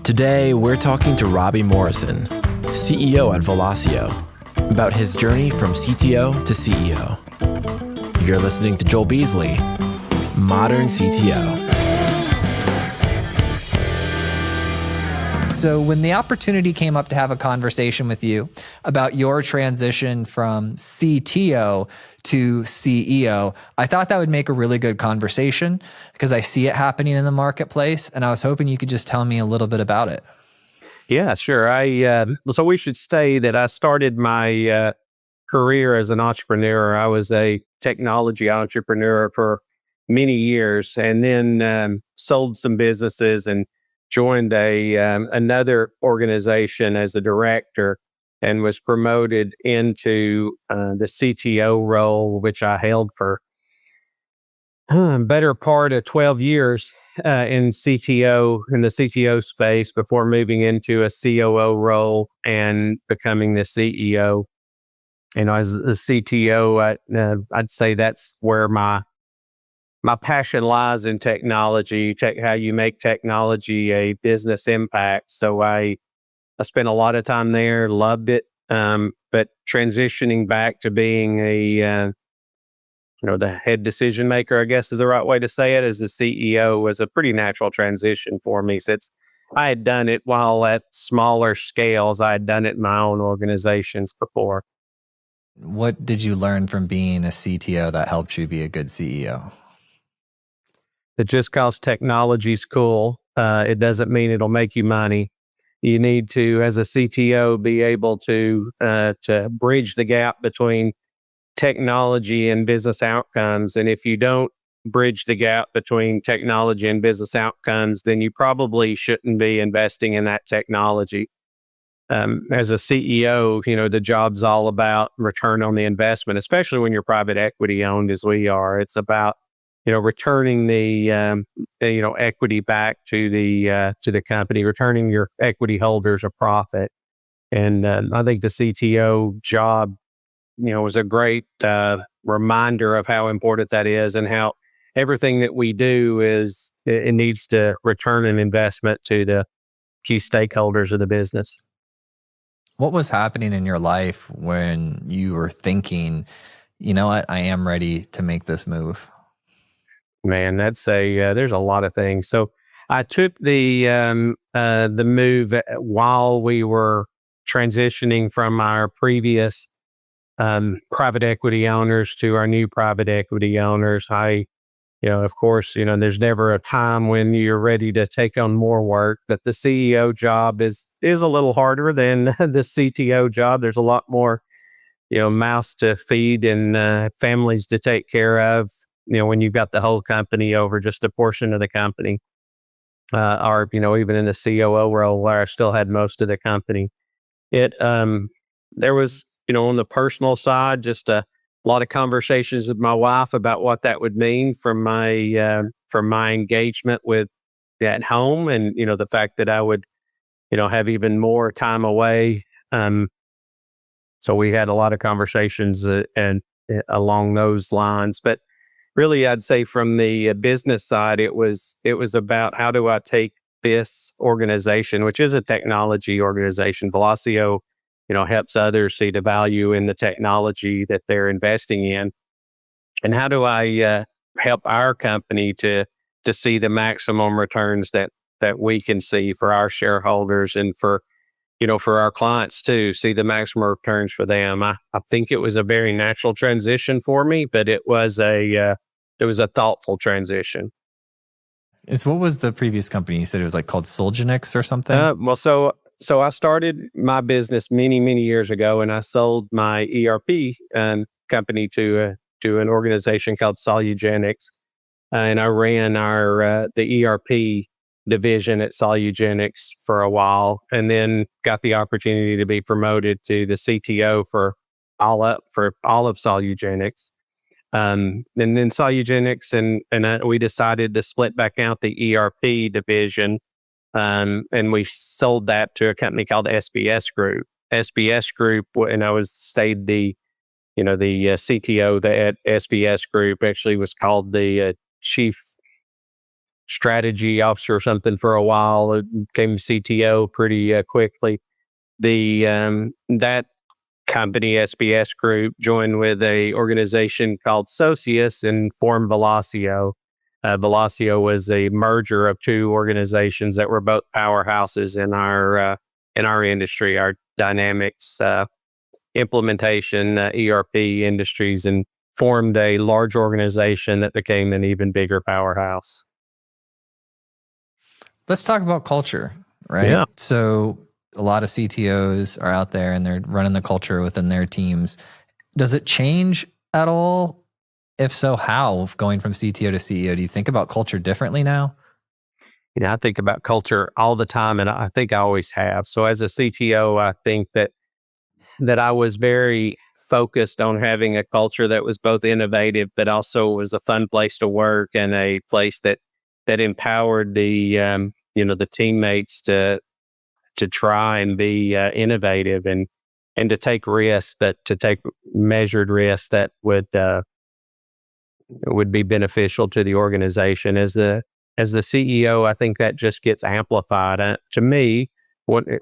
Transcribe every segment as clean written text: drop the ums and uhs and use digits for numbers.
Today, we're talking to Robbie Morrison, CEO at Velosio, about his journey from CTO to CEO. You're listening to Joel Beasley, Modern CTO. So when the opportunity came up to have a conversation with you about your transition from CTO to CEO, I thought that would make a really good conversation because I see it happening in the marketplace, and I was hoping you could just tell me a little bit about it. Yeah, sure. So we should say that I started my career as an entrepreneur. I was a technology entrepreneur for many years, and then sold some businesses and joined another organization as a director, and was promoted into the CTO role, which I held for better part of 12 years in the CTO space before moving into a COO role and becoming the CEO. And as a CTO, I'd say that's where my passion lies in technology, how you make technology a business impact. So I spent a lot of time there, loved it, but transitioning back to being the head decision maker, I guess is the right way to say it, as the CEO was a pretty natural transition for me, since I had done it while at smaller scales. I had done it in my own organizations before. What did you learn from being a CTO that helped you be a good CEO? That just because technology's cool, it doesn't mean it'll make you money. You need to, as a CTO, be able to bridge the gap between technology and business outcomes. And if you don't bridge the gap between technology and business outcomes, then you probably shouldn't be investing in that technology. As a CEO, the job's all about return on the investment, especially when you're private equity owned as we are. It's about returning the equity back to the company, returning your equity holders a profit. And I think the CTO job, was a great reminder of how important that is, and how everything that we do it needs to return an investment to the key stakeholders of the business. What was happening in your life when you were thinking, you know what, I am ready to make this move? Man, there's a lot of things. So I took the move while we were transitioning from our previous private equity owners to our new private equity owners. Of course, there's never a time when you're ready to take on more work, that the CEO job is a little harder than the CTO job. There's a lot more, mouths to feed and families to take care of, when you've got the whole company over just a portion of the company. Or, even in the COO role where I still had most of the company. There was, on the personal side, just a lot of conversations with my wife about what that would mean from my engagement with at home, and the fact that I would have even more time away. So we had a lot of conversations and along those lines. But really, I'd say from the business side, it was about how do I take this organization, which is a technology organization. Velosio helps others see the value in the technology that they're investing in. And how do I help our company to see the maximum returns that we can see for our shareholders, and for our clients too, see the maximum returns for them. I think it was a very natural transition for me, but it was a thoughtful transition. What was the previous company? You said it was called Solgenix or something? So I started my business many, many years ago, and I sold my ERP company to an organization called Solugenics, and I ran the ERP division at Solugenics for a while, and then got the opportunity to be promoted to the CTO for all of Solugenics. And then Solugenics and we decided to split back out the ERP division. And we sold that to a company called SBS Group. SBS Group, and I stayed the CTO at SBS Group. Actually was called the chief strategy officer or something for a while, became CTO pretty quickly. That company, SBS Group, joined with a organization called Socius and formed Velosio. Velosio was a merger of two organizations that were both powerhouses in our industry, our Dynamics implementation, ERP industries, and formed a large organization that became an even bigger powerhouse. Let's talk about culture, right? Yeah. So a lot of CTOs are out there and they're running the culture within their teams. Does it change at all? If so, how, going from CTO to CEO? Do you think about culture differently now? I think about culture all the time, and I think I always have. So as a CTO, I think that I was very focused on having a culture that was both innovative, but also was a fun place to work and a place that empowered the teammates to try and be innovative and to take risks, but to take measured risks that would be beneficial to the organization. As the CEO, I think that just gets amplified. To me,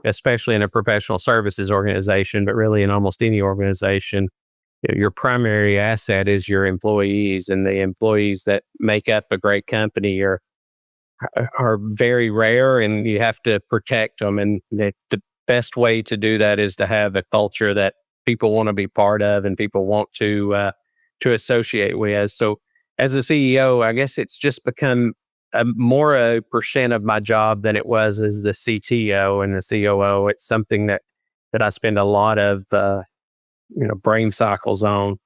especially in a professional services organization, but really in almost any organization, your primary asset is your employees, and the employees that make up a great company are very rare, and you have to protect them. And the best way to do that is to have a culture that people want to be part of and people want to associate with. So as a CEO, I guess it's just become more a percent of my job than it was as the CTO and the COO. It's something that I spend a lot of brain cycles on.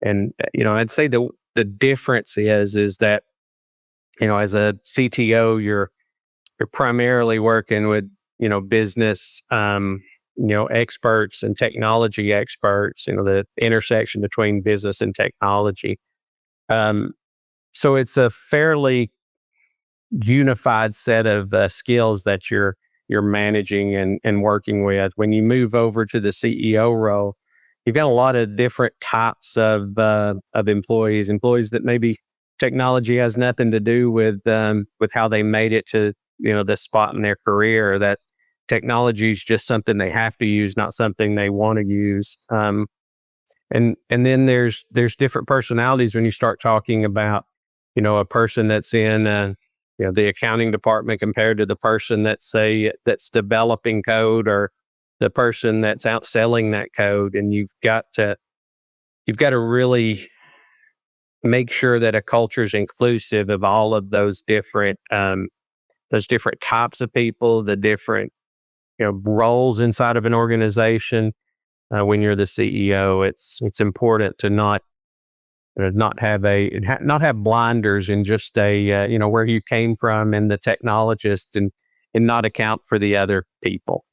And I'd say the difference is that as a CTO, you're primarily working with business experts and technology experts, the intersection between business and technology. So it's a fairly unified set of skills that you're managing and working with. When you move over to the CEO role, you've got a lot of different types of employees that maybe technology has nothing to do with how they made it to this spot in their career. That technology is just something they have to use, not something they want to use. And then there's different personalities when you start talking about a person that's in the accounting department compared to the person that's developing code, or the person that's out selling that code. And you've got to really make sure that a culture is inclusive of all of those different types of people, the different roles inside of an organization. When you're the CEO, it's important to not have blinders in just where you came from and the technologist, and not account for the other people.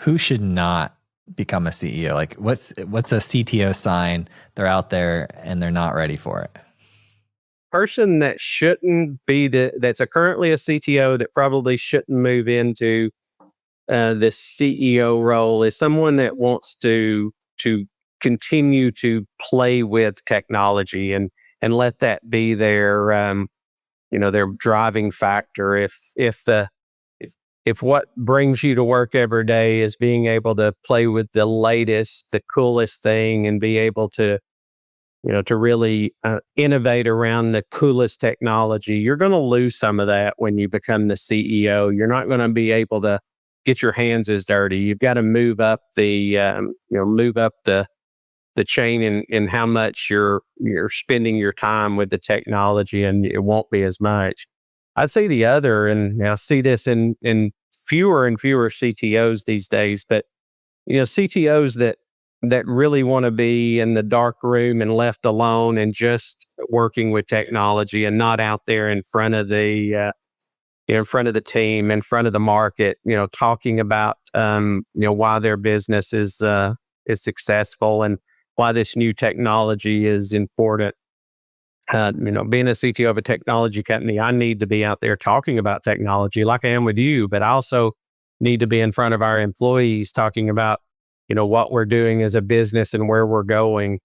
Who should not become a CEO? Like what's a CTO sign they're out there and they're not ready for it? Person that shouldn't be that's currently a CTO that probably shouldn't move into the CEO role is someone that wants to continue to play with technology and let that be their their driving factor. If what brings you to work every day is being able to play with the latest, the coolest thing, and be able to to really innovate around the coolest technology, you're going to lose some of that when you become the CEO. You're not going to be able to get your hands as dirty. You've got to move up the chain in how much you're spending your time with the technology, and it won't be as much. I'd say the other, and I see this in fewer and fewer CTOs these days, but CTOs that really want to be in the dark room and left alone and just working with technology and not out there in front of the in front of the team, in front of the market, talking about why their business is successful and why this new technology is important. Being a CTO of a technology company, I need to be out there talking about technology like I am with you, but I also need to be in front of our employees talking about what we're doing as a business and where we're going.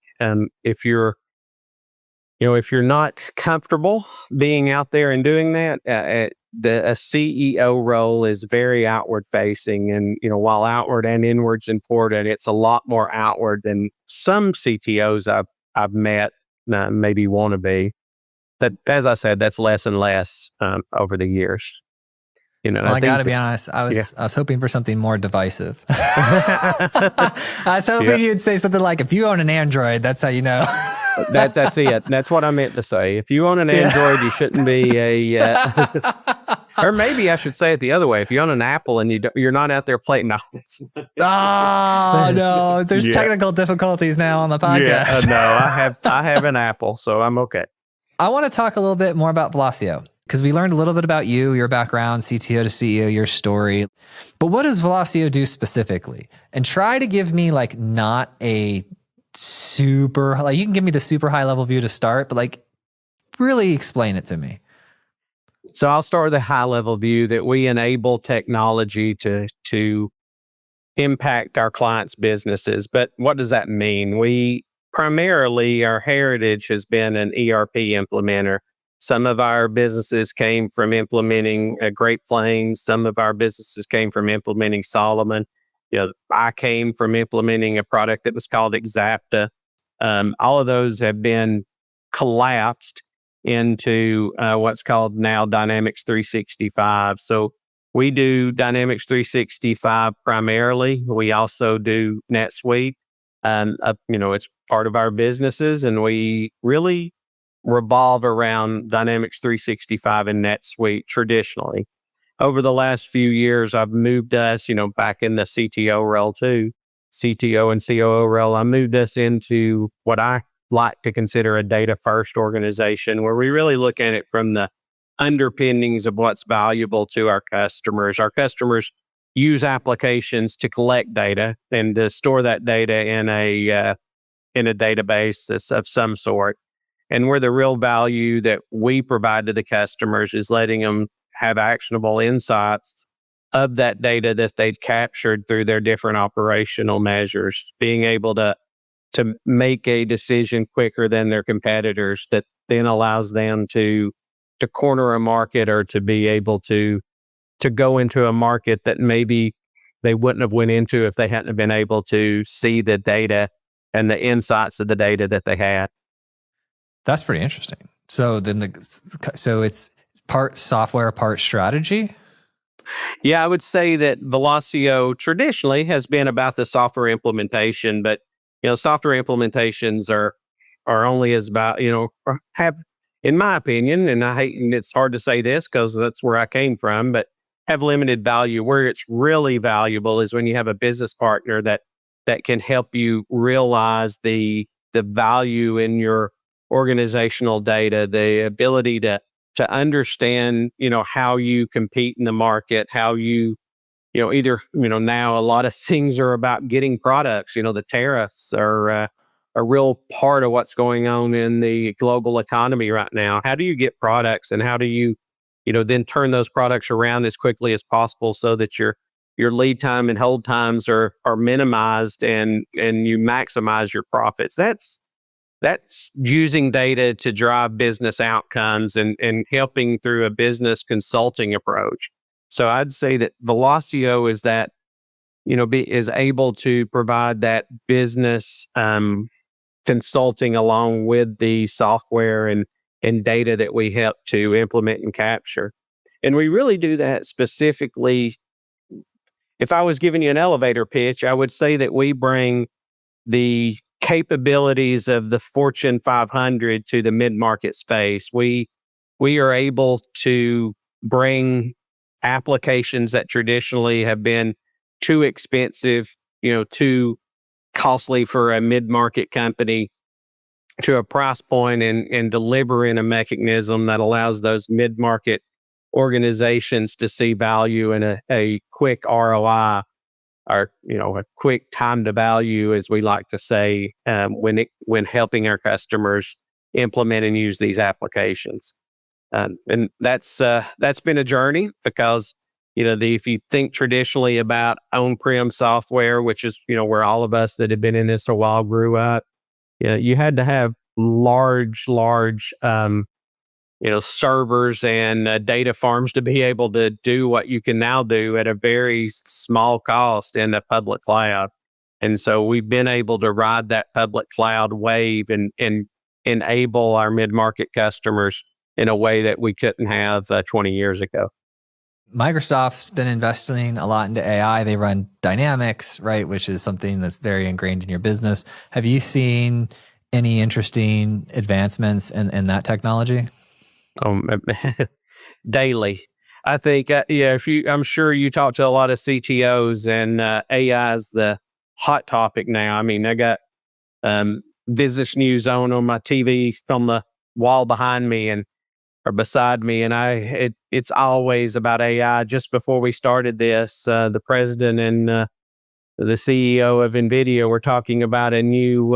If you're if you're not comfortable being out there and doing that, a CEO role is very outward facing. And, while outward and inward's important, it's a lot more outward than some CTOs I've met maybe want to be. That, as I said, that's less and less over the years. Well, I got to be honest. I was hoping for something more divisive. I was hoping you'd say something like, "If you own an Android, that's how you know." That's it. That's what I meant to say. If you own an Android, you shouldn't be or maybe I should say it the other way. If you own an Apple and you're not out there playing, no. Oh no, there's technical difficulties now on the podcast. No, I have an Apple, so I'm okay. I want to talk a little bit more about Velosio, because we learned a little bit about you, your background, CTO to CEO, your story. But what does Velosio do specifically? And try to give me not a super, you can give me the super high level view to start, but really explain it to me. So I'll start with a high level view that we enable technology to impact our clients' businesses. But what does that mean? Primarily, our heritage has been an ERP implementer. Some of our businesses came from implementing Great Plains. Some of our businesses came from implementing Solomon. I came from implementing a product that was called Exapta. All of those have been collapsed into what's called now Dynamics 365. So we do Dynamics 365 primarily. We also do NetSuite. It's part of our businesses, and we really revolve around Dynamics 365 and NetSuite traditionally. Over the last few years, I've moved us, back in the CTO role too, CTO and COO role. I moved us into what I like to consider a data first organization, where we really look at it from the underpinnings of what's valuable to our customers. Our customers use applications to collect data and to store that data in a database of some sort. And where the real value that we provide to the customers is letting them have actionable insights of that data that they've captured through their different operational measures, being able to make a decision quicker than their competitors that then allows them to corner a market or to be able to go into a market that maybe they wouldn't have went into if they hadn't been able to see the data and the insights of the data that they had. That's pretty interesting. So it's part software, part strategy? Yeah, I would say that Velosio traditionally has been about the software implementation, but software implementations are only as about, have, in my opinion, and it's hard to say this because that's where I came from, but have limited value. Where it's really valuable is when you have a business partner that can help you realize the value in your organizational data, the ability to understand, how you compete in the market, how you, now a lot of things are about getting products. The tariffs are a real part of what's going on in the global economy right now. How do you get products, and how do you, then turn those products around as quickly as possible so that your lead time and hold times are minimized and you maximize your profits? That's using data to drive business outcomes and helping through a business consulting approach. So I'd say that Velosio is that, is able to provide that business consulting along with the software and data that we help to implement and capture. And we really do that specifically. If I was giving you an elevator pitch, I would say that we bring the capabilities of the Fortune 500 to the mid-market space. We are able to bring applications that traditionally have been too expensive, too costly for a mid-market company, to a price point and deliver in a mechanism that allows those mid-market organizations to see value in a quick ROI, or a quick time to value, as we like to say, when helping our customers implement and use these applications. And that's been a journey, because if you think traditionally about on-prem software, which is where all of us that have been in this a while grew up, you had to have large, servers and data farms to be able to do what you can now do at a very small cost in the public cloud. And so we've been able to ride that public cloud wave and enable our mid-market customers in a way that we couldn't have 20 years ago. Microsoft's been investing a lot into AI. They run Dynamics, right, which is something that's very ingrained in your business. Have you seen any interesting advancements in that technology? Daily. I think, I'm sure you talk to a lot of CTOs, and AI is the hot topic now. I mean, I got Business News on my TV on the wall behind me or beside me, and it's always about AI. Just before we started this, the president and the CEO of NVIDIA were talking about a new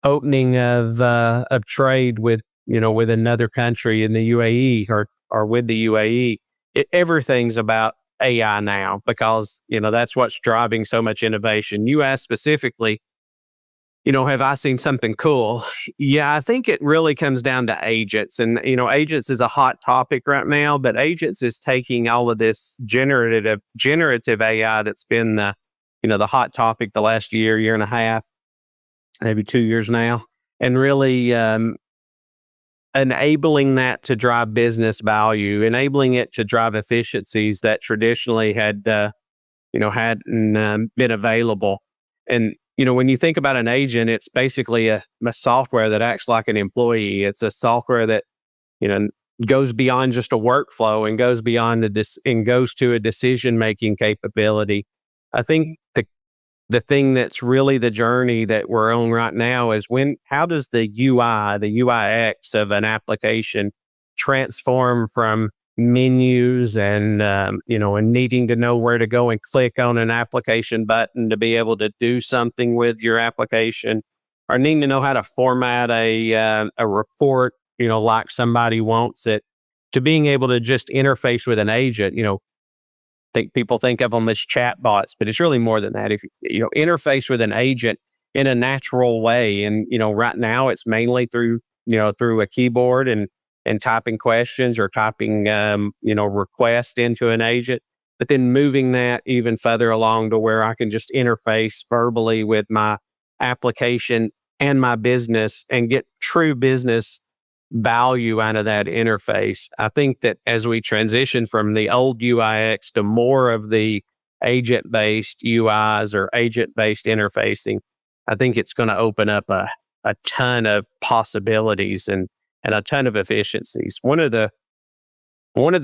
opening of trade with another country in the UAE or with the UAE. Everything's about AI now because that's what's driving so much innovation. You asked specifically, have I seen something cool? Yeah, I think it really comes down to agents. And, agents is a hot topic right now, but agents is taking all of this generative AI that's been the hot topic the last year and a half, maybe 2 years now, and really enabling that to drive business value, enabling it to drive efficiencies that traditionally hadn't been available. And when you think about an agent, it's basically a software that acts like an employee. It's a software that, goes beyond just a workflow and goes beyond and goes to a decision-making capability. I think the thing that's really the journey that we're on right now is how does the UIX of an application transform from menus and needing to know where to go and click on an application button to be able to do something with your application, or needing to know how to format a report, like somebody wants it, to being able to just interface with an agent. People think of them as chatbots, but it's really more than that. If you interface with an agent in a natural way, and right now it's mainly through a keyboard and typing questions or typing requests into an agent, but then moving that even further along to where I can just interface verbally with my application and my business and get true business value out of that interface. I think that as we transition from the old UIX to more of the agent-based UIs or agent-based interfacing, I think it's going to open up a ton of possibilities and a ton of efficiencies. One of the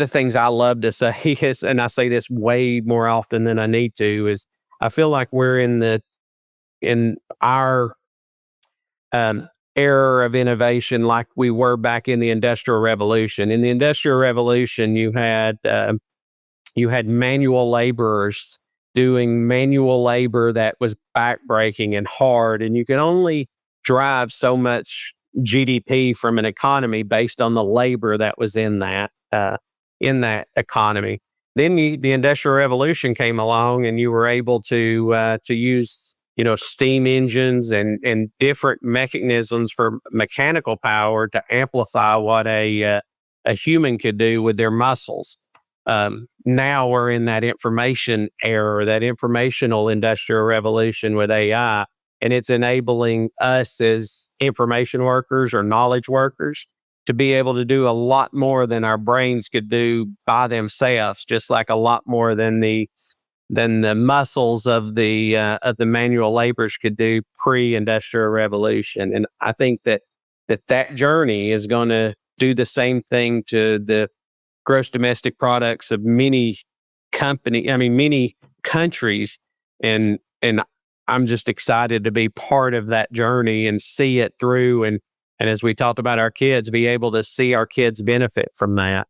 things I love to say is, and I say this way more often than I need to, is I feel like we're in our era of innovation like we were back in the Industrial Revolution. In the Industrial Revolution, you had manual laborers doing manual labor that was backbreaking and hard, and you could only drive so much GDP from an economy based on the labor that was in that economy. Then the Industrial Revolution came along, and you were able to use steam engines and different mechanisms for mechanical power to amplify what a human could do with their muscles. Now we're in that information era, that informational industrial revolution with AI, and it's enabling us as information workers or knowledge workers to be able to do a lot more than our brains could do by themselves, just like a lot more than the muscles of the manual laborers could do pre-industrial revolution. And I think that journey is going to do the same thing to the gross domestic products of many countries. And I'm just excited to be part of that journey and see it through. And as we talked about our kids, be able to see our kids benefit from that.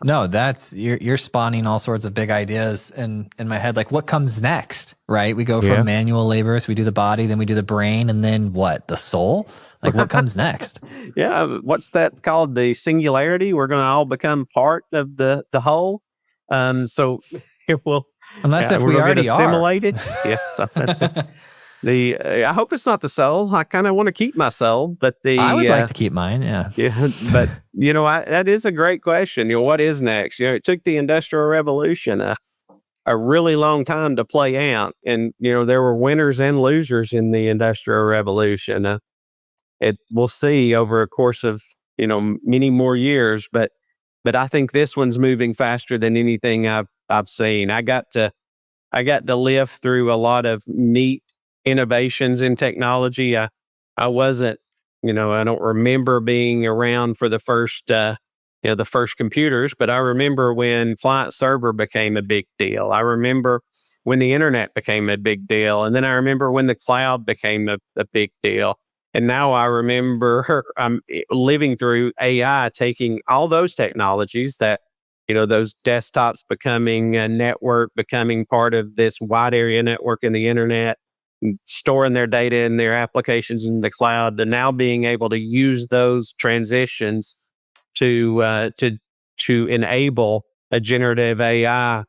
No, you're spawning all sorts of big ideas in my head. Like, what comes next, right? We go from manual labors, we do the body, then we do the brain, and then what? The soul? Like, what comes next? Yeah, what's that called? The singularity. We're going to all become part of the whole. So it will. Unless if we already assimilated. Yeah, so that's it. I hope it's not the soul. I kind of want to keep my soul, but I would like to keep mine. Yeah. Yeah, but that is a great question. What is next? It took the Industrial Revolution a really long time to play out, and there were winners and losers in the Industrial Revolution. We'll see over a course of many more years, but I think this one's moving faster than anything I've seen. I got to live through a lot of neat innovations in technology. I wasn't, I don't remember being around for the first, the first computers, but I remember when client server became a big deal. I remember when the internet became a big deal. And then I remember when the cloud became a big deal. And now I remember I'm living through AI taking all those technologies that, those desktops becoming a network, becoming part of this wide area network in the internet, storing their data in their applications in the cloud, to now being able to use those transitions to enable a generative AI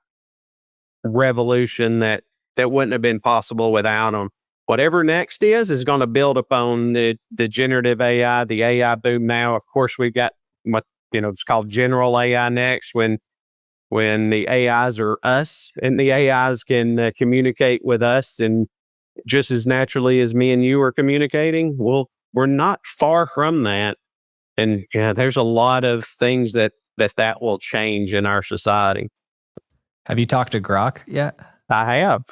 revolution that wouldn't have been possible without them. Whatever next is going to build upon the generative AI, the AI boom. Now, of course, we've got what it's called general AI next, when the AIs are us and the AIs can communicate with us and just as naturally as me and you are communicating. Well, we're not far from that. And there's a lot of things that will change in our society. Have you talked to Grok yet? I have.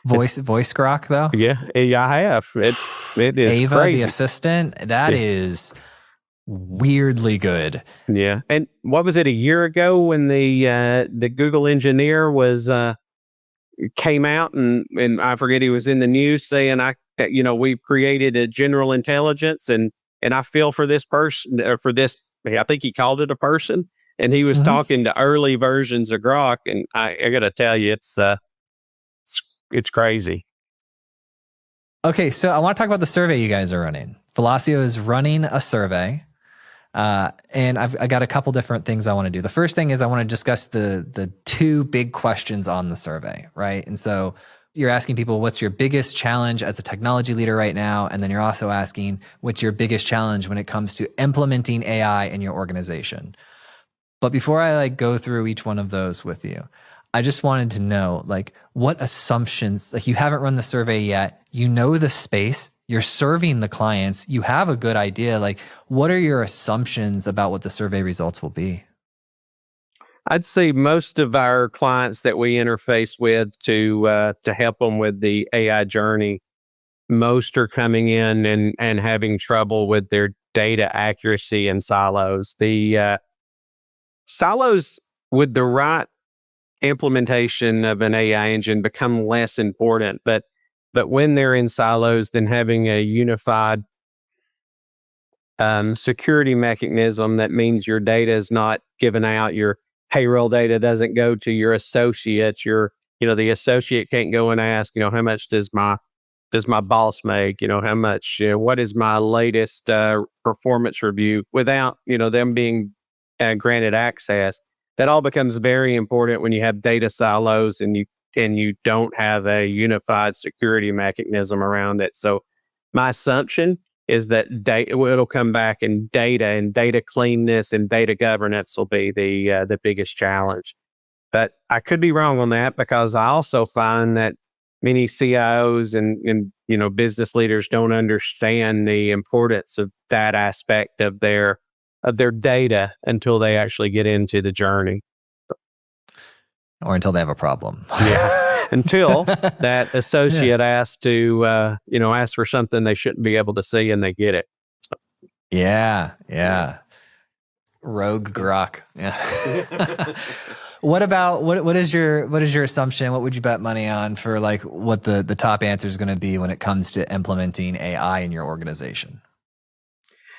Voice Grok though? Yeah, I have. It is Ava, crazy. the assistant, that is weirdly good. Yeah. And what was it, a year ago when the Google engineer was came out and I forget, he was in the news saying we've created a general intelligence and I feel for this person, or for this, I think he called it a person, and he was talking to early versions of Grok, and I got to tell you, it's crazy. Okay, so I want to talk about the survey you guys are running. Velosio is running a survey, and I got a couple different things I want to do. The first thing is I want to discuss the two big questions on the survey, right? And so you're asking people, what's your biggest challenge as a technology leader right now? And then you're also asking, what's your biggest challenge when it comes to implementing AI in your organization? But before I go through each one of those with you, I just wanted to know, what assumptions, you haven't run the survey yet, you know the space, you're serving the clients, you have a good idea, what are your assumptions about what the survey results will be? I'd say most of our clients that we interface with to help them with the AI journey, most are coming in and having trouble with their data accuracy and silos. The silos with the right implementation of an AI engine become less important, but when they're in silos, then having a unified security mechanism that means your data is not given out, your payroll data doesn't go to your associates, the associate can't go and ask, how much does my boss make, how much, what is my latest performance review, without them being granted access. That all becomes very important when you have data silos and you don't have a unified security mechanism around it. So my assumption is that it'll come back, and data cleanness and data governance will be the biggest challenge. But I could be wrong on that, because I also find that many CIOs and business leaders don't understand the importance of that aspect of their data until they actually get into the journey. Or until they have a problem. Yeah. Until that associate asks to, ask for something they shouldn't be able to see, and they get it. Yeah. Rogue Grok. Yeah. What is your assumption? What would you bet money on for what the top answer is going to be when it comes to implementing AI in your organization?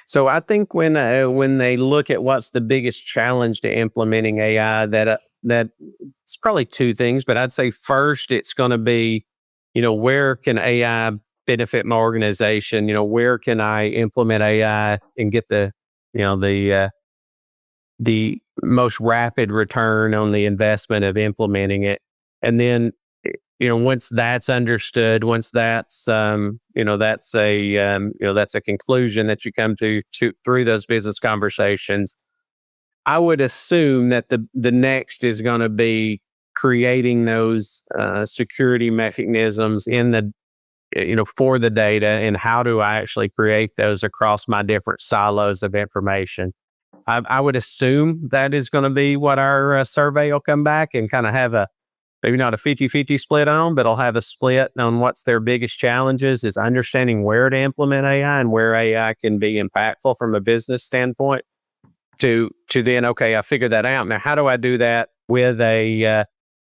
So I think when they look at what's the biggest challenge to implementing AI, that it's probably two things, but I'd say first it's going to be, where can AI benefit my organization? Where can I implement AI and get the most rapid return on the investment of implementing it? And then once that's understood, once that's that's a conclusion that you come to through those business conversations, I would assume that the next is going to be creating those security mechanisms in the for the data, and how do I actually create those across my different silos of information. I would assume that is going to be what our survey will come back and kind of have maybe not a 50-50 split on, but I'll have a split on what's their biggest challenges is understanding where to implement AI and where AI can be impactful from a business standpoint to then, okay, I figured that out. Now, how do I do that with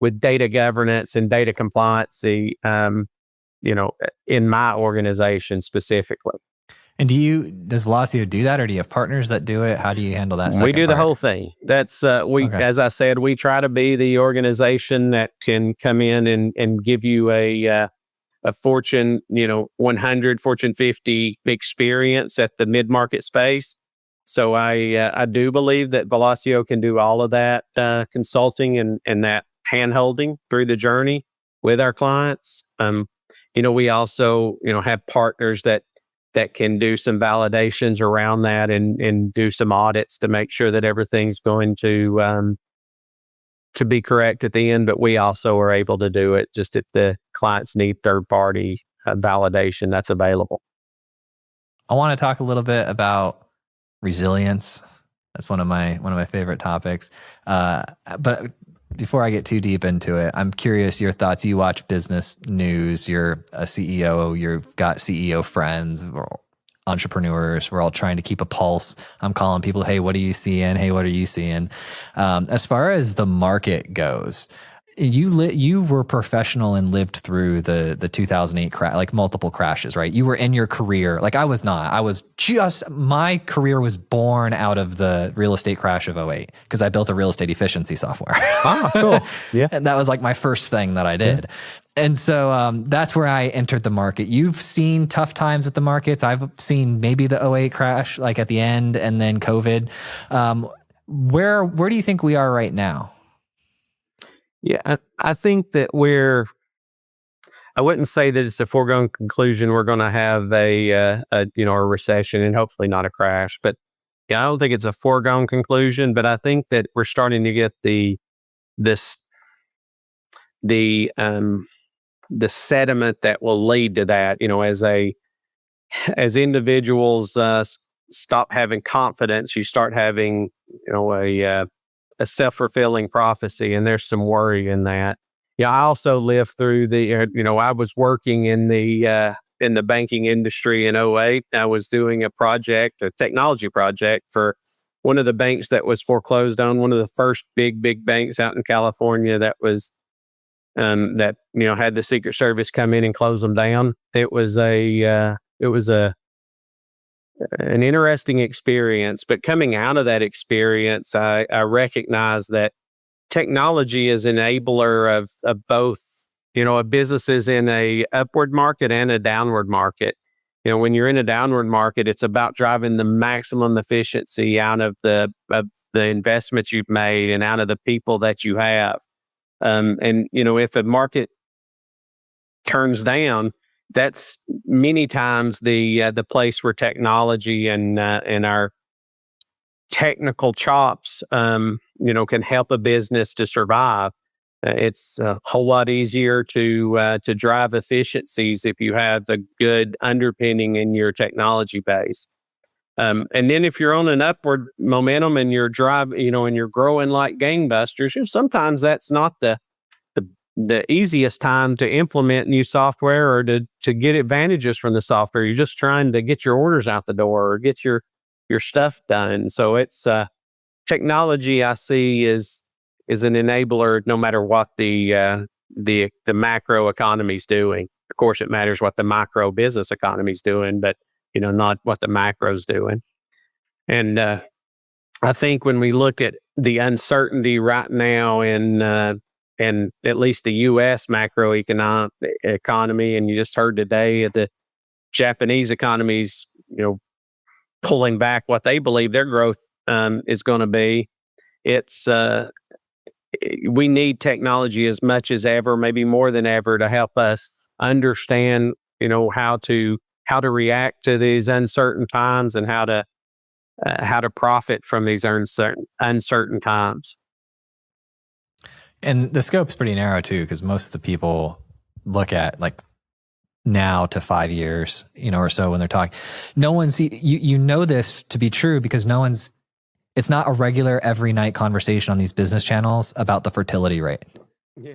with data governance and data compliancy, in my organization specifically? And does Velosio do that, or do you have partners that do it? How do you handle that? We do the part? whole thing. That's Okay. As I said, we try to be the organization that can come in and give you a Fortune 100, Fortune 50 experience at the mid-market space. So I do believe that Velosio can do all of that consulting and that hand-holding through the journey with our clients. We also have partners that can do some validations around that and do some audits to make sure that everything's going to be correct at the end. But we also are able to do it just if the clients need third-party validation, that's available. I want to talk a little bit about resilience. That's one of my favorite topics. But before I get too deep into it, I'm curious your thoughts. You watch business news. You're a CEO. You've got CEO friends. We're entrepreneurs. We're all trying to keep a pulse. I'm calling people, hey, what are you seeing? Hey, what are you seeing? As far as the market goes, you were professional and lived through the 2008 crash, like multiple crashes, right? You were in your career. Like I was not. My career was born out of the real estate crash of 2008 because I built a real estate efficiency software. Ah, cool. Yeah. And that was like my first thing that I did. Yeah. And so that's where I entered the market. You've seen tough times with the markets. I've seen maybe the 2008 crash, like at the end, and then COVID. Where do you think we are right now? Yeah, I think that I wouldn't say that it's a foregone conclusion we're going to have a recession and hopefully not a crash. But yeah, I don't think it's a foregone conclusion. But I think that we're starting to get the sediment that will lead to that. As individuals stop having confidence, you start having a self-fulfilling prophecy, and there's some worry in that. Yeah, I also lived through I was working in the banking industry in 2008. I was doing a technology project for one of the banks that was foreclosed on, one of the first big banks out in California that was had the Secret Service come in and close them down. It was an interesting experience, but coming out of that experience, I recognize that technology is an enabler of both, a business is in a upward market and a downward market. When you're in a downward market, it's about driving the maximum efficiency out of the investments you've made and out of the people that you have. If a market turns down, that's many times the place where technology and our technical chops, can help a business to survive. It's a whole lot easier to drive efficiencies if you have a good underpinning in your technology base. And then if you're on an upward momentum and you're and you're growing like gangbusters, sometimes that's not the easiest time to implement new software or to get advantages from the software. You're just trying to get your orders out the door or get your stuff done. So it's technology I see is an enabler no matter what the macro economy is doing. Of course, it matters what the micro business economy is doing, but not what the macro is doing. And I think when we look at the uncertainty right now in at least the U.S. macroeconomic economy, and you just heard today the Japanese economy's, pulling back what they believe their growth is going to be. It's we need technology as much as ever, maybe more than ever, to help us understand, how to react to these uncertain times and how to profit from these uncertain times. And the scope's pretty narrow too, because most of the people look at like now to 5 years, or so when they're talking. No one's, you know this to be true because it's not a regular every night conversation on these business channels about the fertility rate. Yeah.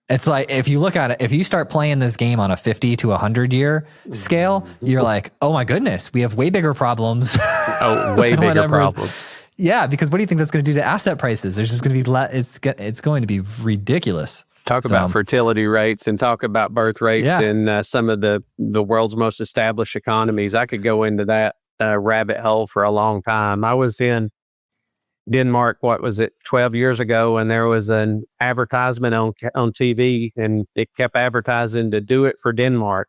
It's like, if you look at it, if you start playing this game on a 50 to 100 year scale, you're like, oh my goodness, we have way bigger problems. Oh, way bigger problems. Yeah, because what do you think that's going to do to asset prices? There's just going to be, it's going to be ridiculous. Talk about fertility rates and talk about birth rates in some of the world's most established economies. I could go into that rabbit hole for a long time. I was in Denmark, 12 years ago, and there was an advertisement on TV, and it kept advertising to do it for Denmark.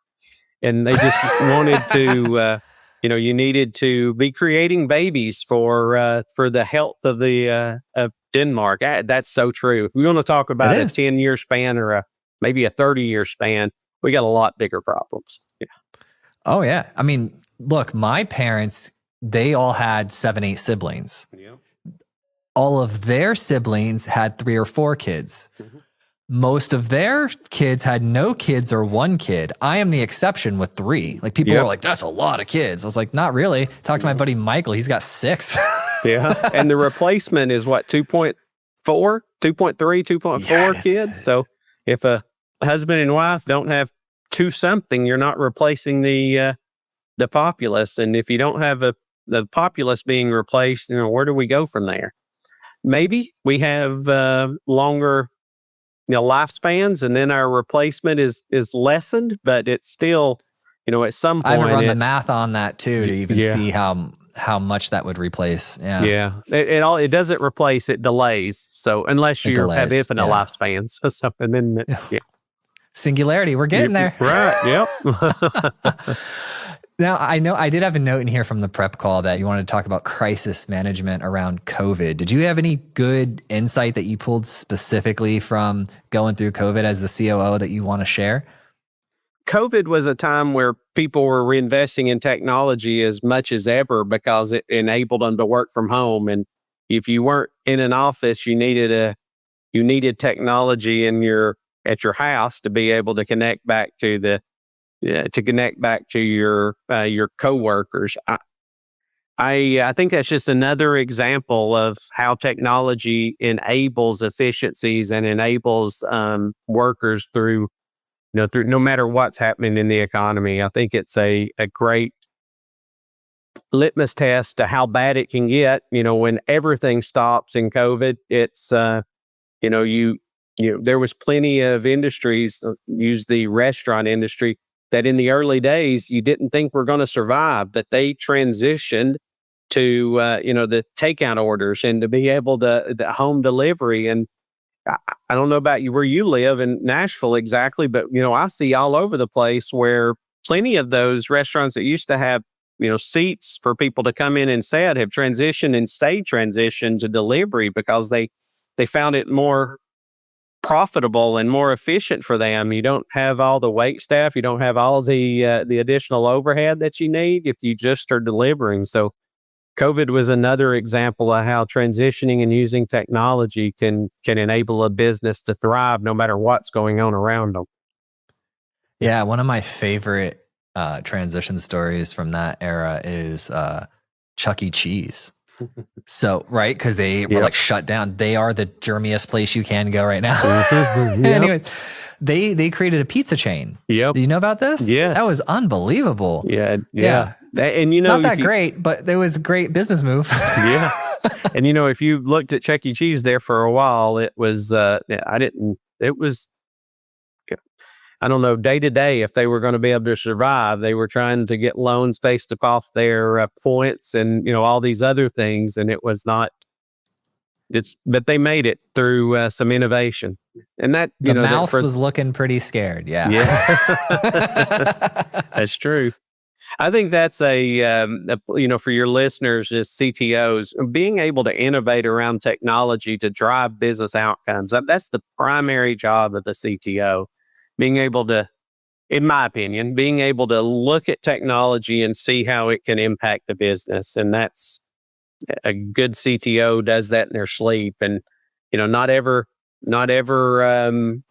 And they just wanted to, you needed to be creating babies for the health of of Denmark. That's so true. If we want to talk about a 10-year span or maybe a 30-year span, we got a lot bigger problems. Yeah. Oh yeah. I mean, look, my parents, they all had 7, 8 siblings. Yeah. All of their siblings had 3 or 4 kids. Mm-hmm. Most of their kids had no kids or 1 kid. I am the exception with 3. Like people are like, that's a lot of kids. I was like, not really. Talk to my buddy Michael. He's got 6. Yeah. And the replacement is what, 2.4, 2.3, 2.4 kids. So if a husband and wife don't have 2 something, you're not replacing the populace. And if you don't have the populace being replaced, where do we go from there? Maybe we have longer lifespans, and then our replacement is lessened, but it's still, at some point. I haven't run the math on that too to even see how much that would replace. Yeah. It doesn't replace, it delays. So unless you have infinite lifespans, so and then singularity, we're getting there. Right. Yep. Now, I know I did have a note in here from the prep call that you wanted to talk about crisis management around COVID. Did you have any good insight that you pulled specifically from going through COVID as the COO that you want to share? COVID was a time where people were reinvesting in technology as much as ever because it enabled them to work from home. And if you weren't in an office, you needed technology at your house to be able to connect back to your coworkers. I think that's just another example of how technology enables efficiencies and enables workers through no matter what's happening in the economy. I think it's a great litmus test to how bad it can get. When everything stops in COVID, it's there was plenty of industries, use the restaurant industry, that in the early days you didn't think were going to survive, but they transitioned to the takeout orders and to be able to the home delivery. And I don't know about you where you live in Nashville exactly, but I see all over the place where plenty of those restaurants that used to have seats for people to come in and sit have transitioned and stayed transitioned to delivery because they found it more profitable and more efficient for them. You don't have all the wait staff. You don't have all the additional overhead that you need if you just are delivering. So COVID was another example of how transitioning and using technology can enable a business to thrive no matter what's going on around them. Yeah, one of my favorite transition stories from that era is Chuck E. Cheese. So, right, because they were like shut down. They are the germiest place you can go right now. Anyway, they created a pizza chain. Yep. Do you know about this? Yes. That was unbelievable. Yeah. And not that great, but it was a great business move. Yeah. And if you looked at Chuck E. Cheese there for a while, it was I don't know, day to day, if they were going to be able to survive. They were trying to get loans based off their points and, all these other things. And it was not, but they made it through some innovation. And that, the mouse was looking pretty scared. Yeah. Yeah. That's true. I think that's for your listeners as CTOs, being able to innovate around technology to drive business outcomes. That's the primary job of the CTO. Being able to, in my opinion, being able to look at technology and see how it can impact the business. And that's a good CTO does that in their sleep. And, not ever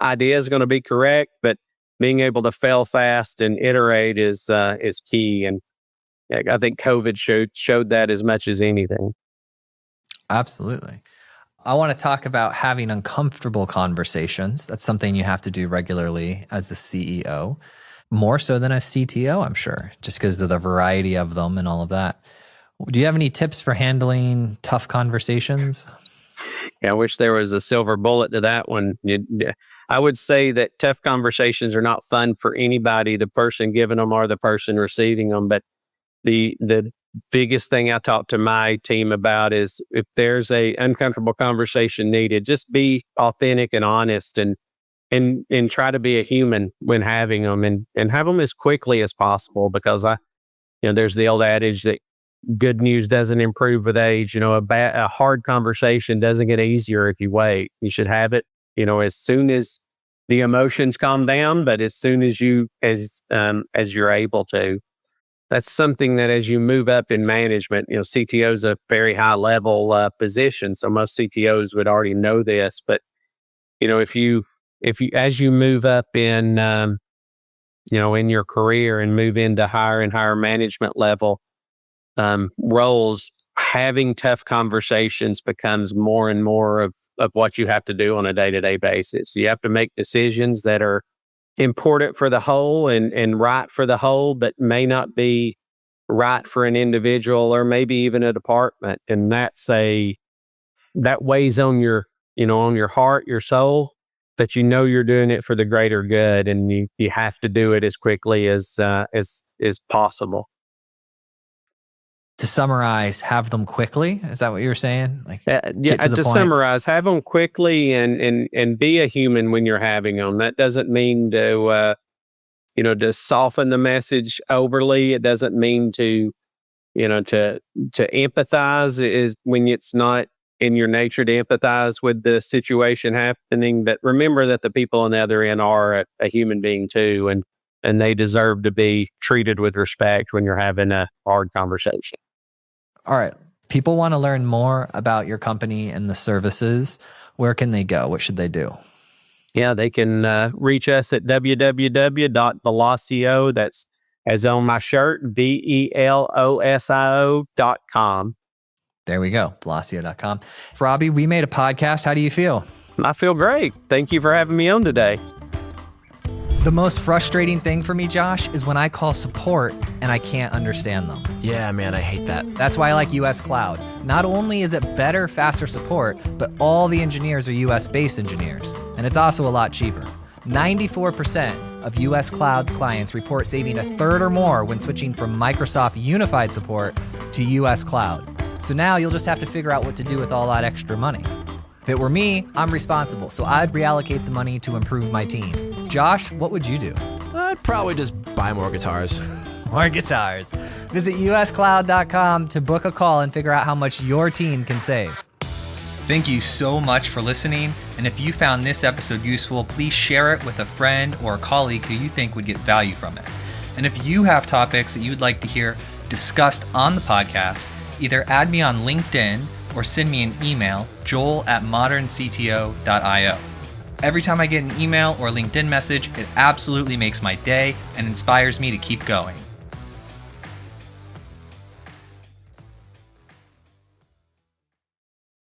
idea is going to be correct, but being able to fail fast and iterate is key. And I think COVID showed that as much as anything. Absolutely. I want to talk about having uncomfortable conversations. That's something you have to do regularly as a CEO, more so than a CTO, I'm sure, just because of the variety of them and all of that. Do you have any tips for handling tough conversations? Yeah, I wish there was a silver bullet to that one. I would say that tough conversations are not fun for anybody, the person giving them or the person receiving them. But the biggest thing I talk to my team about is if there's a uncomfortable conversation needed, just be authentic and honest and try to be a human when having them and have them as quickly as possible, because there's the old adage that good news doesn't improve with age. A hard conversation doesn't get easier if you wait. You should have it, as soon as the emotions calm down, but as soon as as you're able to. That's something that as you move up in management, CTO is a very high level position. So most CTOs would already know this, but if you as you move up in in your career and move into higher and higher management level roles, having tough conversations becomes more and more of what you have to do on a day-to-day basis. You have to make decisions that are important for the whole and right for the whole, but may not be right for an individual or maybe even a department. And that weighs on your, on your heart, your soul, but you're doing it for the greater good, and you have to do it as quickly as possible. To summarize, have them quickly. Is that what you're saying? To summarize, have them quickly and be a human when you're having them. That doesn't mean to soften the message overly. It doesn't mean to empathize is when it's not in your nature to empathize with the situation happening. But remember that the people on the other end are a human being too, and they deserve to be treated with respect when you're having a hard conversation. All right. People want to learn more about your company and the services. Where can they go? What should they do? Yeah, they can reach us at www.velosio. That's as on my shirt, VELOSIO.com. There we go, velosio.com. Robbie, we made a podcast. How do you feel? I feel great. Thank you for having me on today. The most frustrating thing for me, Josh, is when I call support and I can't understand them. Yeah, man, I hate that. That's why I like US Cloud. Not only is it better, faster support, but all the engineers are US-based engineers. And it's also a lot cheaper. 94% of US Cloud's clients report saving a third or more when switching from Microsoft Unified Support to US Cloud. So now you'll just have to figure out what to do with all that extra money. If it were me, I'm responsible, so I'd reallocate the money to improve my team. Josh, what would you do? I'd probably just buy more guitars. More guitars. Visit uscloud.com to book a call and figure out how much your team can save. Thank you so much for listening. And if you found this episode useful, please share it with a friend or a colleague who you think would get value from it. And if you have topics that you'd like to hear discussed on the podcast, either add me on LinkedIn or send me an email, joel@moderncto.io. Every time I get an email or LinkedIn message, it absolutely makes my day and inspires me to keep going.